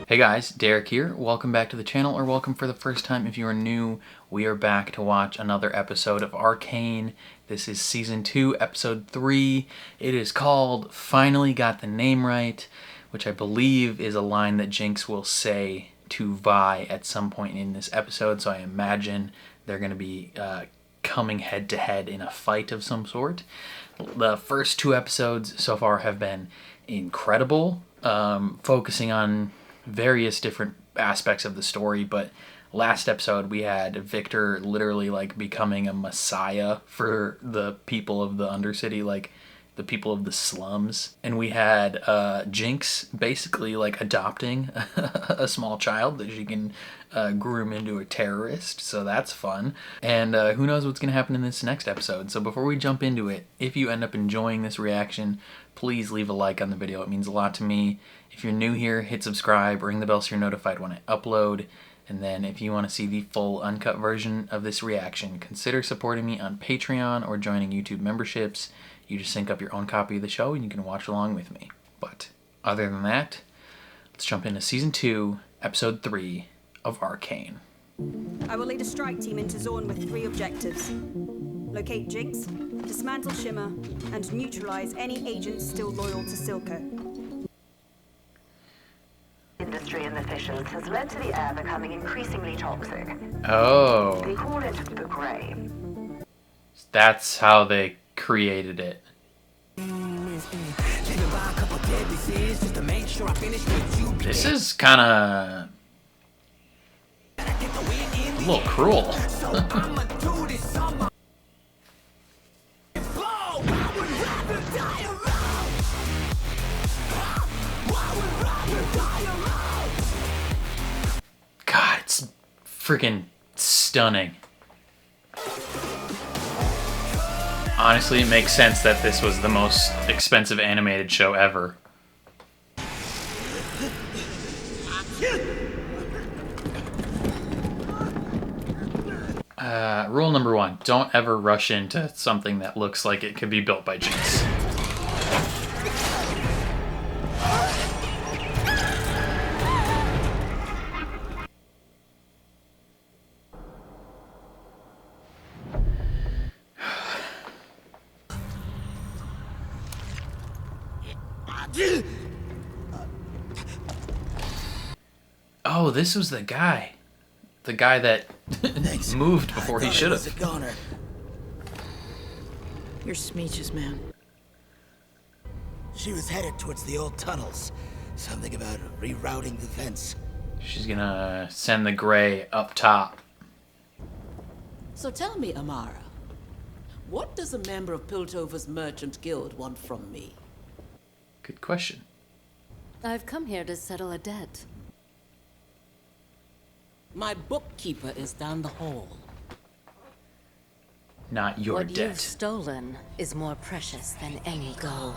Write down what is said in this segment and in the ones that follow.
Hey guys, Derek here. Welcome back to the channel, or welcome for the first time if you are new. We are back to watch another episode of Arcane. This is Season 2, Episode 3. It is called Finally Got the Name Right, which I believe is a line that Jinx will say to Vi at some point in this episode, so I imagine they're going to be coming head-to-head in a fight of some sort. The first two episodes so far have been incredible, focusing on various different aspects of the story, but last episode we had Victor literally like becoming a messiah for the people of the Undercity, like the people of the slums, and we had Jinx basically like adopting a small child that she can groom into a terrorist, so that's fun. And who knows what's going to happen in this next episode. So before we jump into it, if you end up enjoying this reaction, please leave a like on the video. It means a lot to me. If you're new here, hit subscribe, ring the bell so you're notified when I upload. And then if you want to see the full uncut version of this reaction, consider supporting me on Patreon or joining YouTube memberships. You just sync up your own copy of the show and you can watch along with me. But other than that, let's jump into Season 2, Episode 3 of Arcane. I will lead a strike team into Zorn with 3 objectives. Locate Jinx, dismantle Shimmer, and neutralize any agents still loyal to Silco. Industry inefficiency has led to the air becoming increasingly toxic. Oh. They call it the Grey. That's how they created it. This is kind of a little cruel. God, it's freaking stunning. Honestly, it makes sense that this was the most expensive animated show ever. Rule number 1, don't ever rush into something that looks like it could be built by Jinx. Oh, this was the guy. The guy that moved before he should have. You're Smeech's man. She was headed towards the old tunnels. Something about rerouting the fence. She's gonna send the Grey up top. So tell me, Amara, what does a member of Piltover's Merchant Guild want from me? Good question. I've come here to settle a debt. My bookkeeper is down the hall. Not your What debt. you've stolen is more precious than any gold.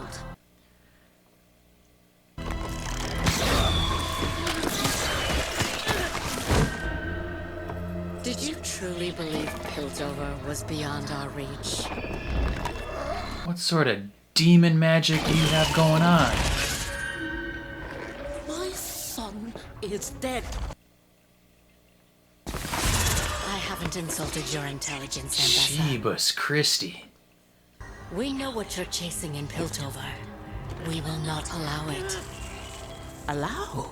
Did you truly believe Piltover was beyond our reach? What sort of demon magic do you have going on? My son is dead. I haven't insulted your intelligence, Ambessa. Jeebus Christie. We know what you're chasing in Piltover. We will not allow it. Allow?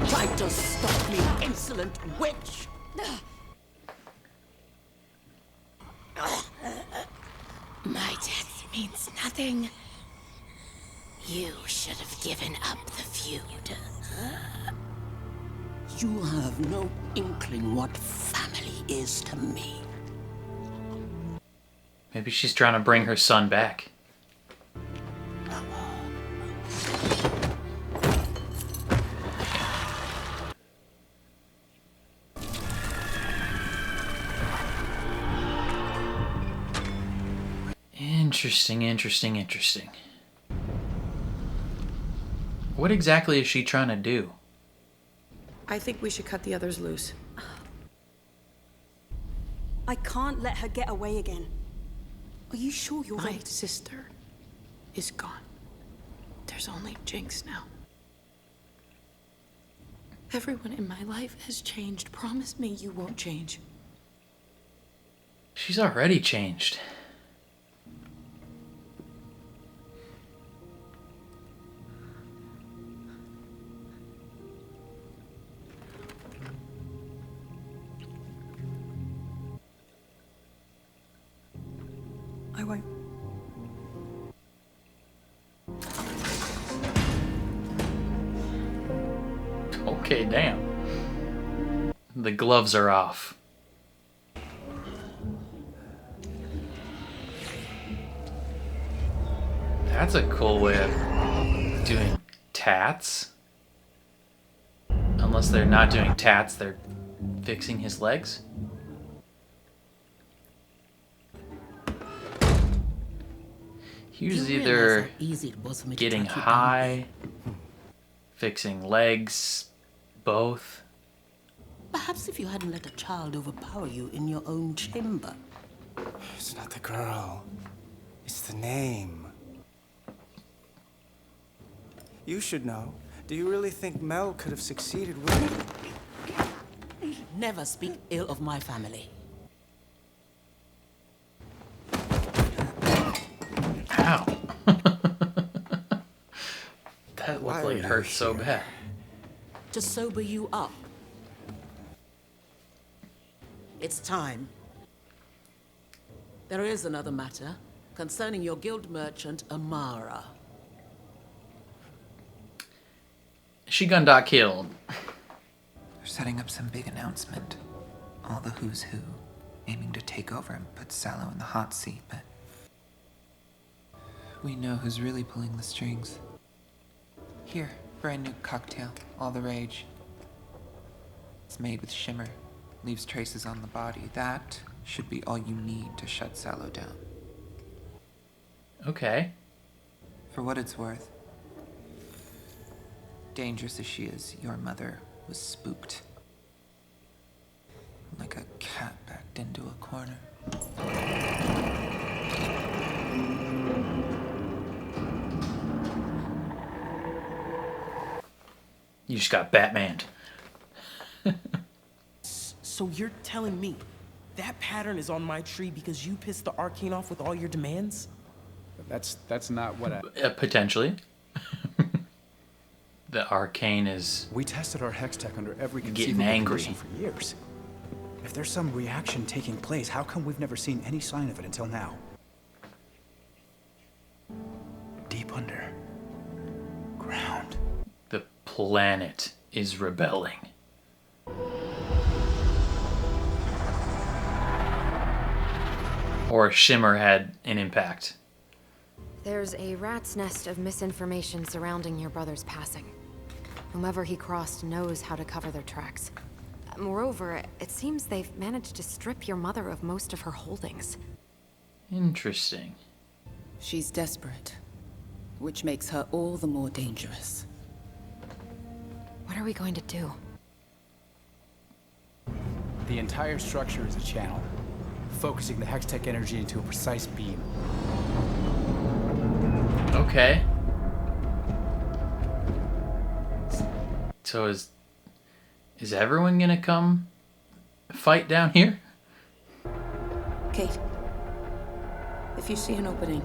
Try to stop me, insolent witch! My death means nothing. You should have given up the feud. You have no inkling what family is to me. Maybe she's trying to bring her son back. Interesting. What exactly is she trying to do? I think we should cut the others loose. I can't let her get away again. Are you sure you're My right? sister is gone. There's only Jinx now. Everyone in my life has changed. Promise me you won't change. She's already changed. I won't. Okay, damn. The gloves are off. That's a cool way of doing tats. Unless they're not doing tats, they're fixing his legs. He was You either realize how easy it was for me to getting track you down? high, fixing legs, both. Perhaps if you hadn't let a child overpower you in your own chamber. It's not the girl. It's the name. You should know. Do you really think Mel could have succeeded with it? Never speak ill of my family. Ow. That looked like it hurt so bad. To sober you up. It's time. There is another matter concerning your guild merchant, Amara. She got killed. They're setting up some big announcement. All the who's who, aiming to take over and put Sallow in the hot seat, but we know who's really pulling the strings. Here, brand new cocktail, all the rage. It's made with shimmer, leaves traces on the body. That should be all you need to shut Sallow down. Okay. For what it's worth, dangerous as she is, your mother was spooked. Like a cat backed into a corner. You just got Batmaned. So you're telling me that pattern is on my tree because you pissed the Arcane off with all your demands? That's not what I... Potentially. The Arcane is... We tested our Hextech under every getting conceivable angry condition for years. If there's some reaction taking place, how come we've never seen any sign of it until now? Deep under ground. The planet is rebelling. Or Shimmer had an impact. There's a rat's nest of misinformation surrounding your brother's passing. Whomever he crossed knows how to cover their tracks. Moreover, it seems they've managed to strip your mother of most of her holdings. Interesting. She's desperate, which makes her all the more dangerous. What are we going to do? The entire structure is a channel, focusing the Hextech energy into a precise beam. Okay. So is everyone gonna come fight down here? Kate, if you see an opening,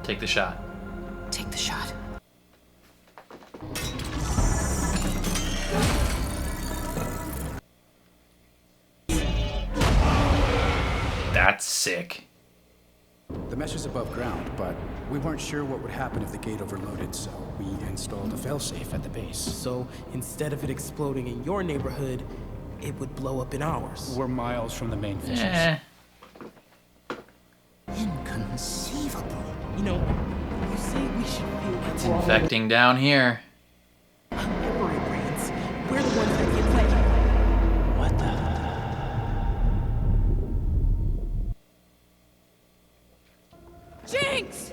Take the shot. take the shot. That's sick. The mesh is above ground, but we weren't sure what would happen if the gate overloaded, so we installed a failsafe at the base. So instead of it exploding in your neighborhood, it would blow up in ours. We're miles from the main fissures. Eh. Inconceivable. You know, you say we should feel like It's we're all infecting down here. Emperor brands. We're the ones that get played. What the? Jinx!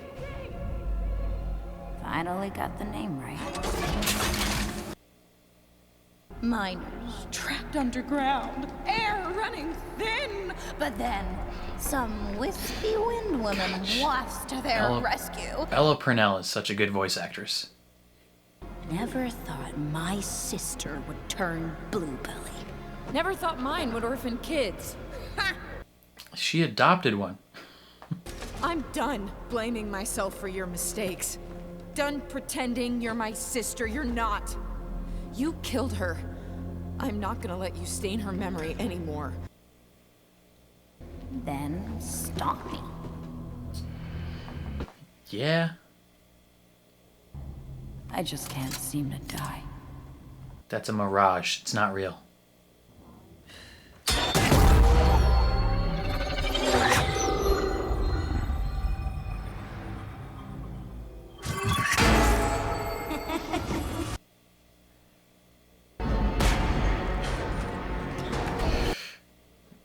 Finally got the name right. Miners trapped underground. Heirs running thin. But then, some wispy wind woman wafts to their rescue. Ella Purnell is such a good voice actress. Never thought my sister would turn bluebelly. Never thought mine would orphan kids. She adopted one. I'm done blaming myself for your mistakes. Done pretending you're my sister. You're not. You killed her. I'm not gonna let you stain her memory anymore. Then stop me. Yeah. I just can't seem to die. That's a mirage. It's not real.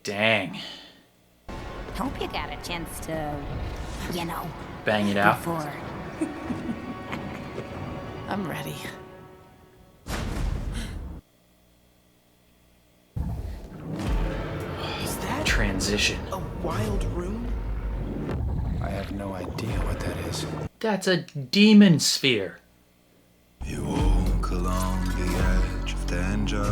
Dang. Hope you got a chance to, you know, bang it out. Before. I'm ready. Is that transition? A wild rune? I have no idea what that is. That's a demon sphere. You walk along the edge of danger.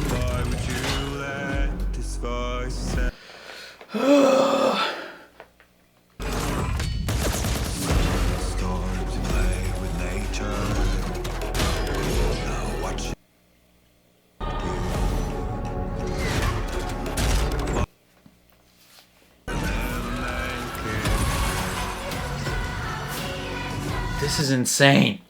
Why would you let this voice say? Storms play with nature. Now watch it. This is insane.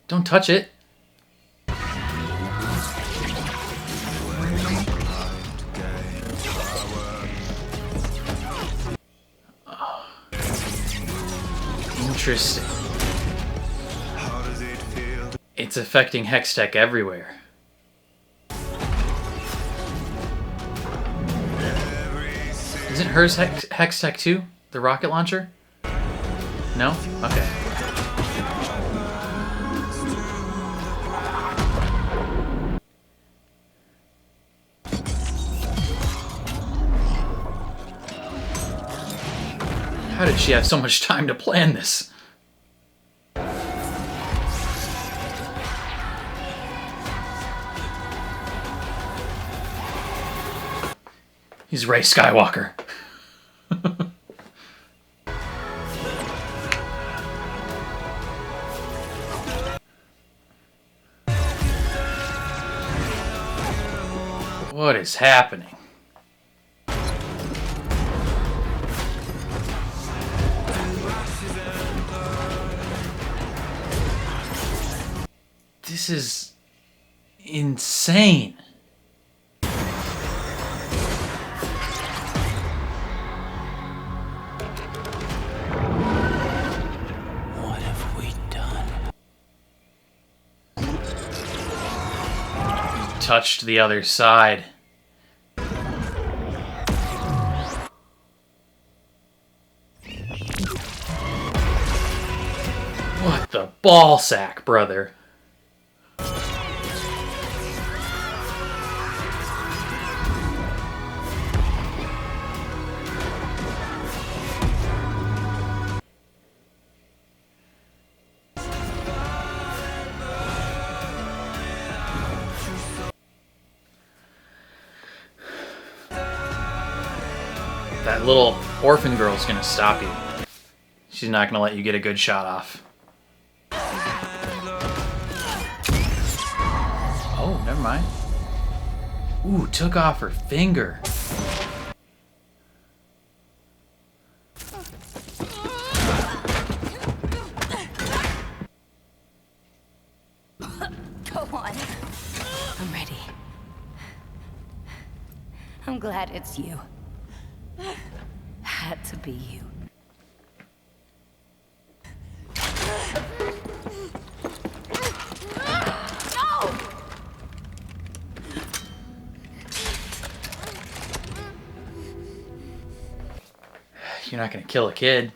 Don't touch it. Oh. Interesting. It's affecting Hextech everywhere. Isn't hers Hextech too? The rocket launcher? No? Okay. How did she have so much time to plan this? He's Rey Skywalker. What is happening? This is insane. What have we done? Touched the other side. What the ball sack, brother? That little orphan girl's gonna stop you. She's not gonna let you get a good shot off. Oh, never mind. Ooh, took off her finger. Go on. I'm ready. I'm glad it's you. Had to be you. No! You're not gonna kill a kid.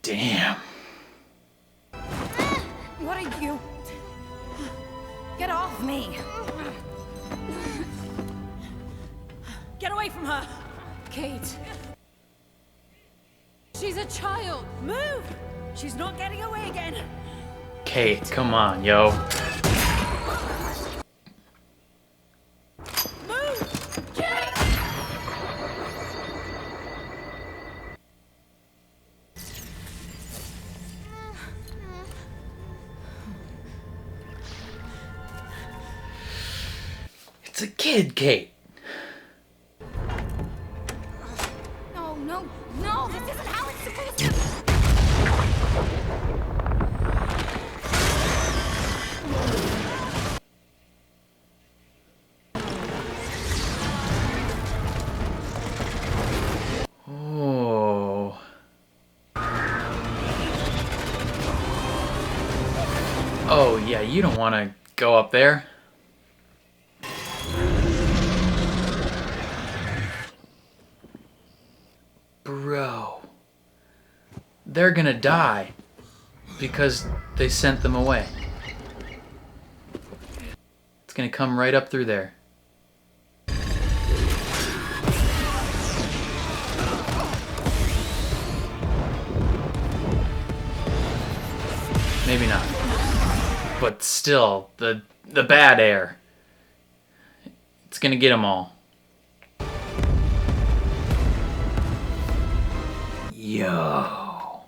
Damn. What are you? Get off me! Get away from her! Kate. She's a child. Move! She's not getting away again. Kate, come on, yo. Move! Kate! It's a kid, Kate. No, no, no! This isn't how it's supposed to. Oh. Oh, yeah, you don't want to go up there. Bro. They're gonna die because they sent them away. It's gonna come right up through there. Maybe not. But still, the bad air. It's gonna get them all. Yo.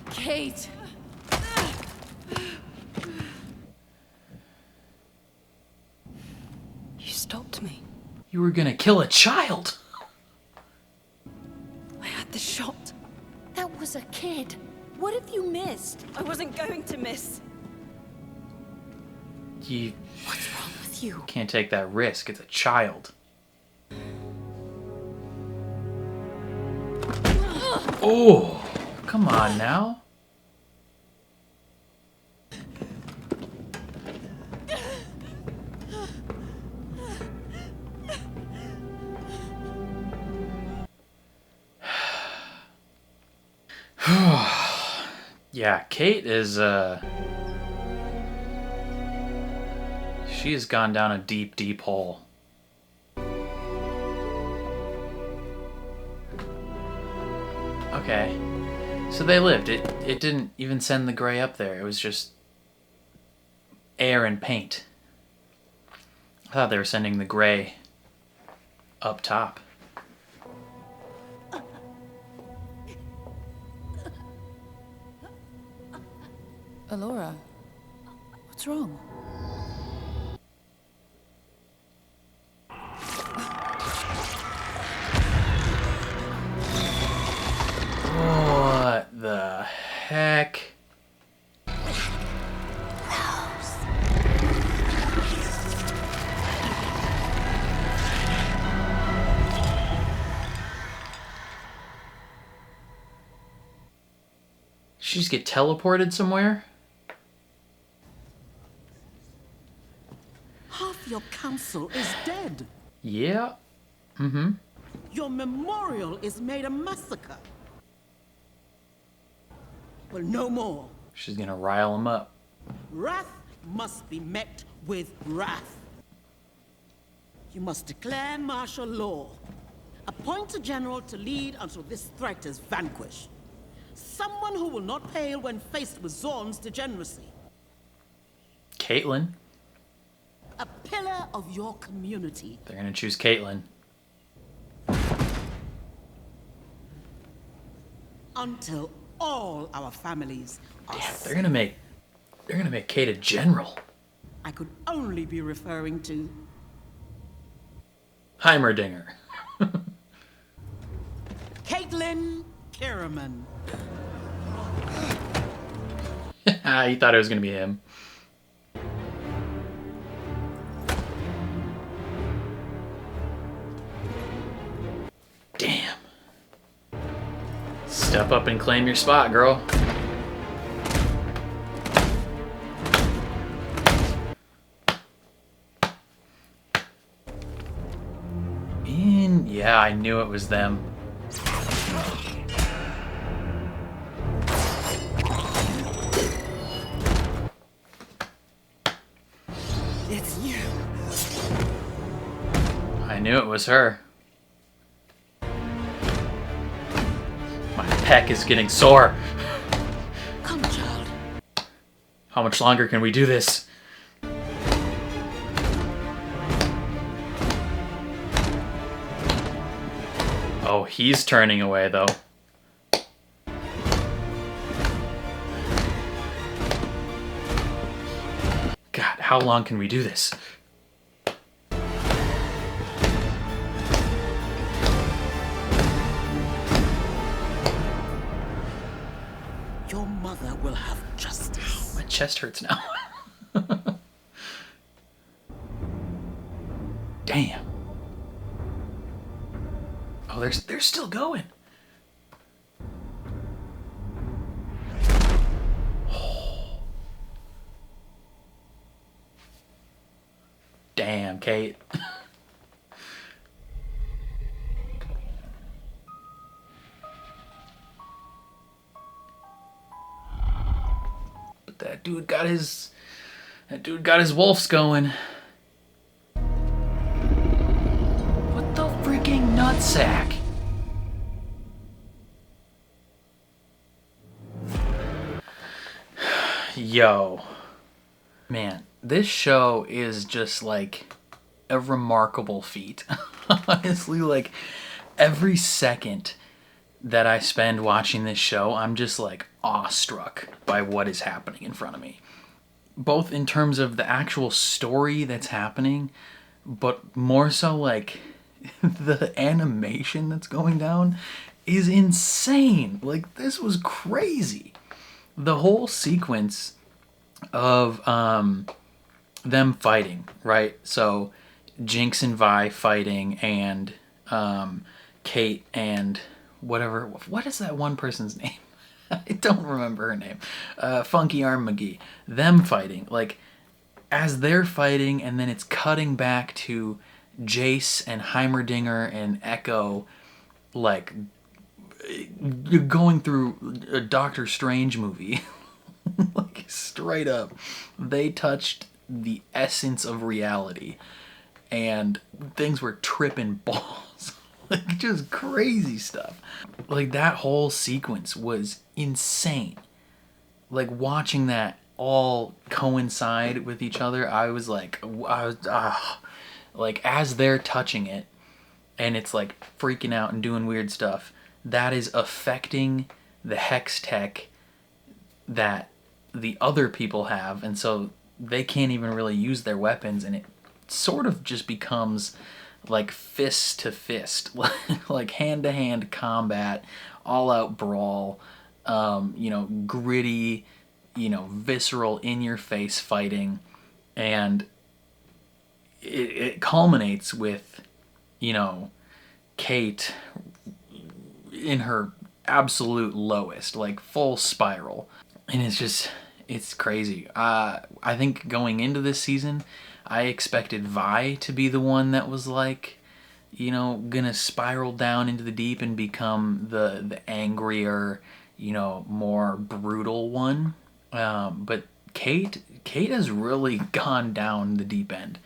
Kate. You stopped me. You were gonna kill a child. I had the shot. That was a kid. What if you missed? I wasn't going to miss. You What's wrong with you? can't take that risk. It's a child. Oh, come on now. Yeah, Kate is, she has gone down a deep, deep hole. Okay, so they lived. It didn't even send the gray up there. It was just air and paint. I thought they were sending the gray up top. Alora, what's wrong? What the heck? She just get teleported somewhere? Half your council is dead. Yeah. Mm-hmm. Your memorial is made a massacre. Well, no more. She's gonna rile him up. Wrath must be met with wrath. You must declare martial law. Appoint a general to lead until this threat is vanquished. Someone who will not pale when faced with Zorn's degeneracy. Caitlyn. A pillar of your community. They're gonna choose Caitlyn. Until all our families are They're gonna make Kate a general. I could only be referring to Heimerdinger. Caitlyn Kiraman. He thought it was gonna be him. Damn. Step up and claim your spot, girl. Yeah, I knew it was them. It's you. I knew it was her. My pec is getting sore. Come, child. How much longer can we do this? Oh, he's turning away, though. God, how long can we do this? Your mother will have justice. My chest hurts now. Damn. Oh, they're still going. Oh. Damn, Kate. But that dude got his wolves going. What the freaking nutsack? Yo. Man, this show is just like a remarkable feat. Honestly, like every second that I spend watching this show, I'm just like awestruck by what is happening in front of me. Both in terms of the actual story that's happening, but more so like the animation that's going down is insane. Like, this was crazy. The whole sequence of them fighting, right? So Jinx and Vi fighting, and Kate and whatever. What is that one person's name? I don't remember her name. Funky Arm McGee. Them fighting. Like, as they're fighting, and then it's cutting back to Jace and Heimerdinger and Echo, like, you're going through a Doctor Strange movie. Like, straight up. They touched the essence of reality, and things were tripping balls. Like, just crazy stuff. Like, that whole sequence was insane. Like, watching that all coincide with each other, I was like, like, as they're touching it, and it's like freaking out and doing weird stuff, that is affecting the Hextech that the other people have, and so they can't even really use their weapons, and it sort of just becomes like fist to fist, like hand to hand combat, all out brawl, you know, gritty, you know, visceral, in your face fighting, and it culminates with, you know, Kate in her absolute lowest, like full spiral. And it's just, it's crazy. I think going into this season, I expected Vi to be the one that was like, you know, gonna spiral down into the deep and become the angrier, you know, more brutal one. But Kate has really gone down the deep end,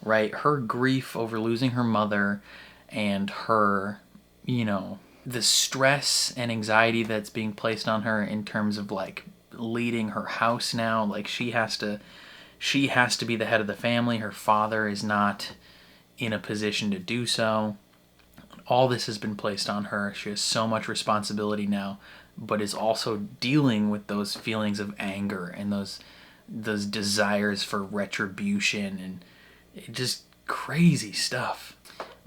right? Her grief over losing her mother, and her, you know, the stress and anxiety that's being placed on her in terms of like leading her house now. Like, she has to be the head of the family. Her father is not in a position to do so. All this has been placed on her. She has so much responsibility now, but is also dealing with those feelings of anger and those desires for retribution, and just crazy stuff.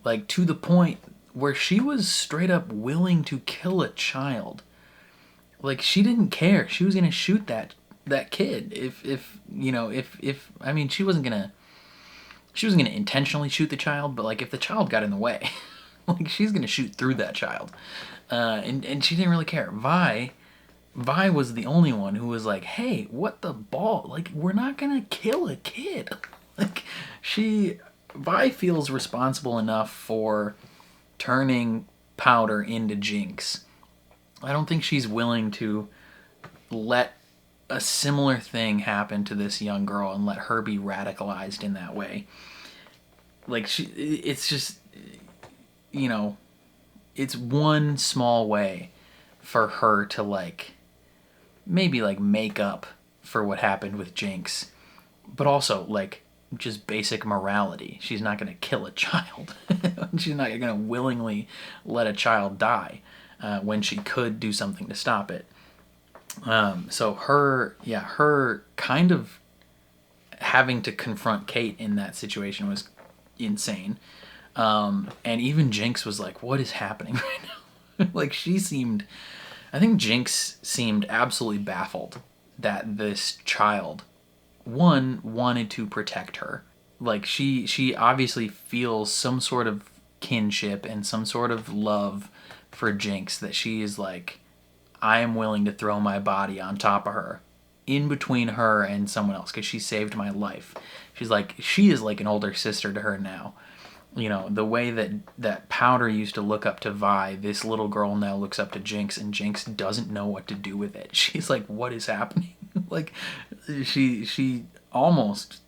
Like, to the point where she was straight up willing to kill a child. Like, she didn't care. She was gonna shoot that kid if you know, if I mean, she wasn't gonna intentionally shoot the child, but like, if the child got in the way, like, she's gonna shoot through that child. And she didn't really care. Vi was the only one who was like, hey, what the ball? Like, we're not gonna kill a kid. Like, Vi feels responsible enough for turning Powder into Jinx. I don't think she's willing to let a similar thing happen to this young girl and let her be radicalized in that way. Like, it's just, you know, it's one small way for her to, like, maybe, like, make up for what happened with Jinx. But also, like, just basic morality. She's not going to kill a child. She's not going to willingly let a child die when she could do something to stop it. So her kind of having to confront Kate in that situation was insane. And even Jinx was like, what is happening right now? Like, I think Jinx seemed absolutely baffled that this child, one, wanted to protect her. Like, she obviously feels some sort of kinship and some sort of love for Jinx, that she is like, I am willing to throw my body on top of her, in between her and someone else, because she saved my life. She is like an older sister to her now. You know, the way that Powder used to look up to Vi, this little girl now looks up to Jinx, and Jinx doesn't know what to do with it. She's like, what is happening? Like, she almost,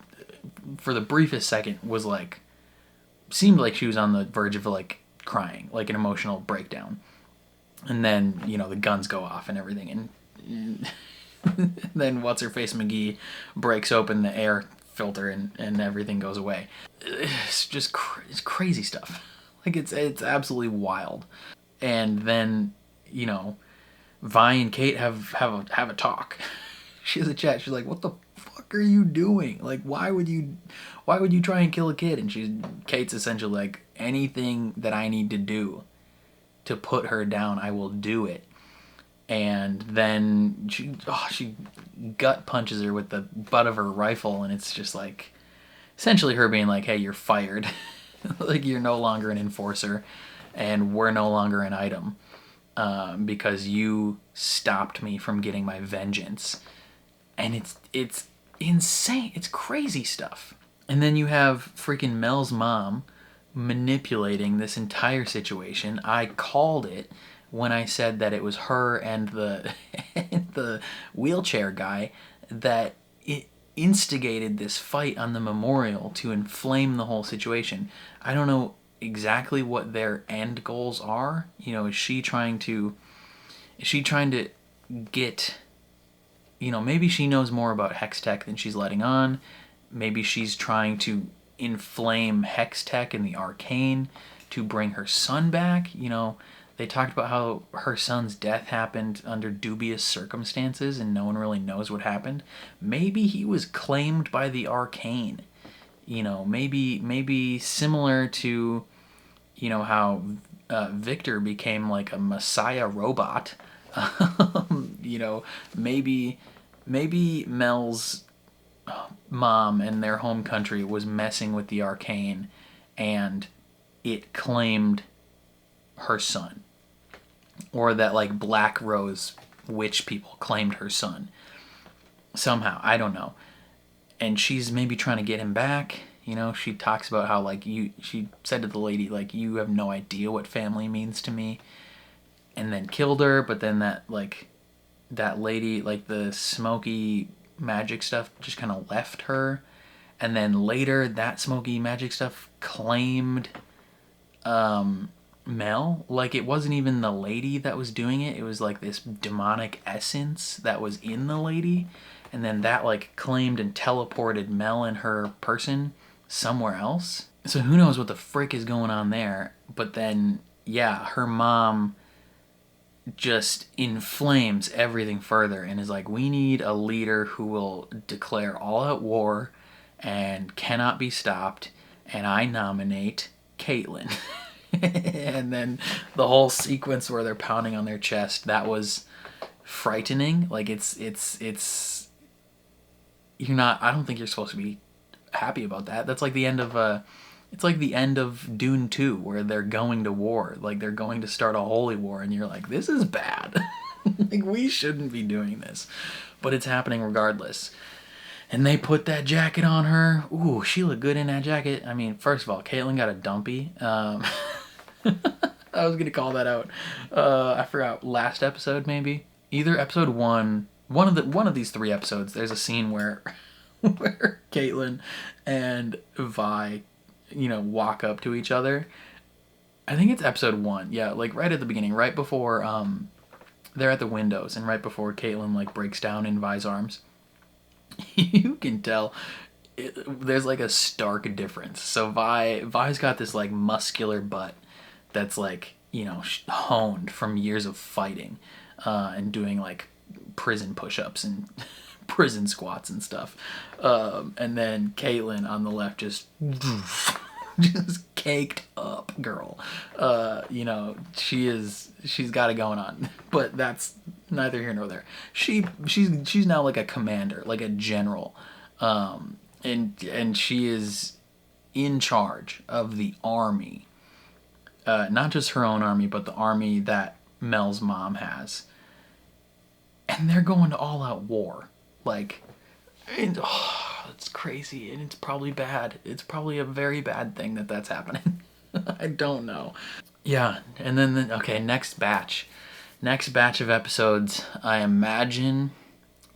for the briefest second, was like, seemed like she was on the verge of, like, crying, like an emotional breakdown. And then, you know, the guns go off and everything, and then What's-Her-Face McGee breaks open the air filter, and everything goes away. It's just it's crazy stuff. Like, it's absolutely wild. And then, you know, Vi and Kate have a talk. She has a chat. She's like, what the fuck are you doing? Like, why would you try and kill a kid? And Kate's essentially like, anything that I need to do to put her down, I will do it. And then she gut punches her with the butt of her rifle, and it's just like, essentially her being like, hey, you're fired. Like, you're no longer an enforcer, and we're no longer an item, because you stopped me from getting my vengeance. And it's insane. It's crazy stuff. And then you have freaking Mel's mom manipulating this entire situation. I called it when I said that it was her and the wheelchair guy that it instigated this fight on the memorial to inflame the whole situation. I don't know exactly what their end goals are. You know, is she trying to get, you know, maybe she knows more about Hextech than she's letting on. Maybe she's trying to inflame Hextech and the Arcane to bring her son back. You know, they talked about how her son's death happened under dubious circumstances and no one really knows what happened. Maybe he was claimed by the Arcane. You know, maybe similar to, you know, how Victor became like a Messiah robot. You know, maybe Mel's mom and their home country was messing with the Arcane, and it claimed her son. Or that, like, Black Rose witch people claimed her son. Somehow, I don't know. And she's maybe trying to get him back. You know, she talks about how, like, she said to the lady, like, you have no idea what family means to me. And then killed her, but then that lady, like, the smoky magic stuff just kind of left her. And then later, that smoky magic stuff claimed Mel. Like, it wasn't even the lady that was doing it. It was, like, this demonic essence that was in the lady. And then that, like, claimed and teleported Mel and her person somewhere else. So who knows what the frick is going on there. But then, yeah, her mom just inflames everything further and is like, we need a leader who will declare all-out war and cannot be stopped, and I nominate Caitlyn. And then the whole sequence where they're pounding on their chest, that was frightening. Like, it's you're not, I don't think you're supposed to be happy about that. That's like the end of It's like the end of Dune 2, where they're going to war. Like, they're going to start a holy war, and you're like, this is bad. Like, we shouldn't be doing this. But it's happening regardless. And they put that jacket on her. Ooh, she looked good in that jacket. I mean, first of all, Caitlin got a dumpy. I was going to call that out. I forgot, last episode, maybe? Either episode 1... One of these 3 episodes, there's a scene where Caitlin and Vi, you know, walk up to each other. I think it's episode 1. Yeah, like right at the beginning, right before they're at the windows, and right before Caitlin like breaks down in Vi's arms. You can tell there's like a stark difference. So Vi's got this like muscular butt that's like, you know, honed from years of fighting and doing like prison push-ups and prison squats and stuff. And then Caitlin on the left just caked up girl. You know, she's got it going on. But that's neither here nor there. She's now like a commander, like a general. And she is in charge of the army. Not just her own army, but the army that Mel's mom has. And they're going to all-out war. Like, and, oh, it's crazy, and it's probably bad. It's probably a very bad thing that that's happening. I don't know. Yeah, and then, okay, next batch. Next batch of episodes, I imagine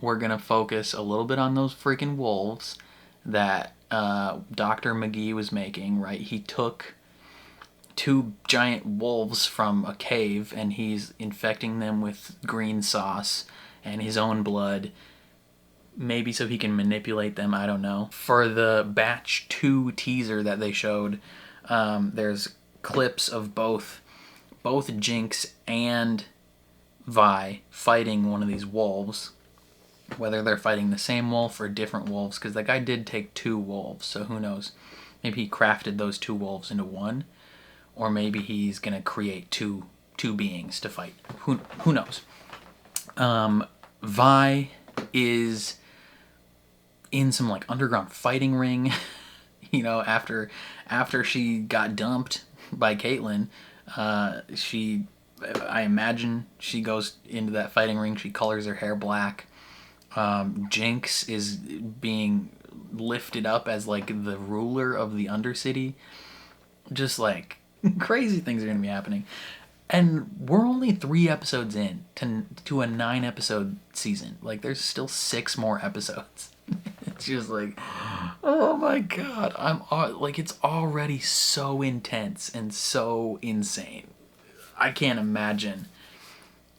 we're going to focus a little bit on those freaking wolves that Dr. McGee was making, right? He took 2 giant wolves from a cave, and he's infecting them with green sauce and his own blood, maybe so he can manipulate them, I don't know. For the batch 2 teaser that they showed, there's clips of both Jinx and Vi fighting one of these wolves, whether they're fighting the same wolf or different wolves, because the guy did take 2 wolves, so who knows. Maybe he crafted those 2 wolves into one, or maybe he's gonna create two beings to fight. Who knows? Vi is in some like underground fighting ring, you know, after she got dumped by Caitlin. I imagine she goes into that fighting ring. She colors her hair black. Jinx is being lifted up as like the ruler of the Undercity. Just like crazy things are gonna be happening. And we're only 3 episodes in to a 9-episode season. Like, there's still 6 more episodes. It's just like, oh my god. Like, it's already so intense and so insane. I can't imagine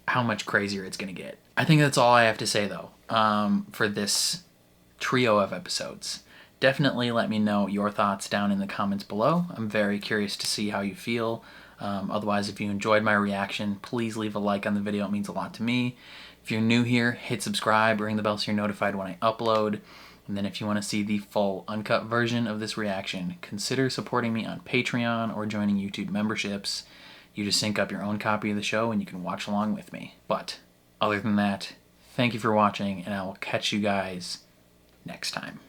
how much crazier it's going to get. I think that's all I have to say, though, for this trio of episodes. Definitely let me know your thoughts down in the comments below. I'm very curious to see how you feel. Otherwise, if you enjoyed my reaction, please leave a like on the video. It means a lot to me. If you're new here, hit subscribe, ring the bell so you're notified when I upload. And then if you want to see the full uncut version of this reaction, consider supporting me on Patreon or joining YouTube memberships. You just sync up your own copy of the show and you can watch along with me. But other than that, thank you for watching, and I will catch you guys next time.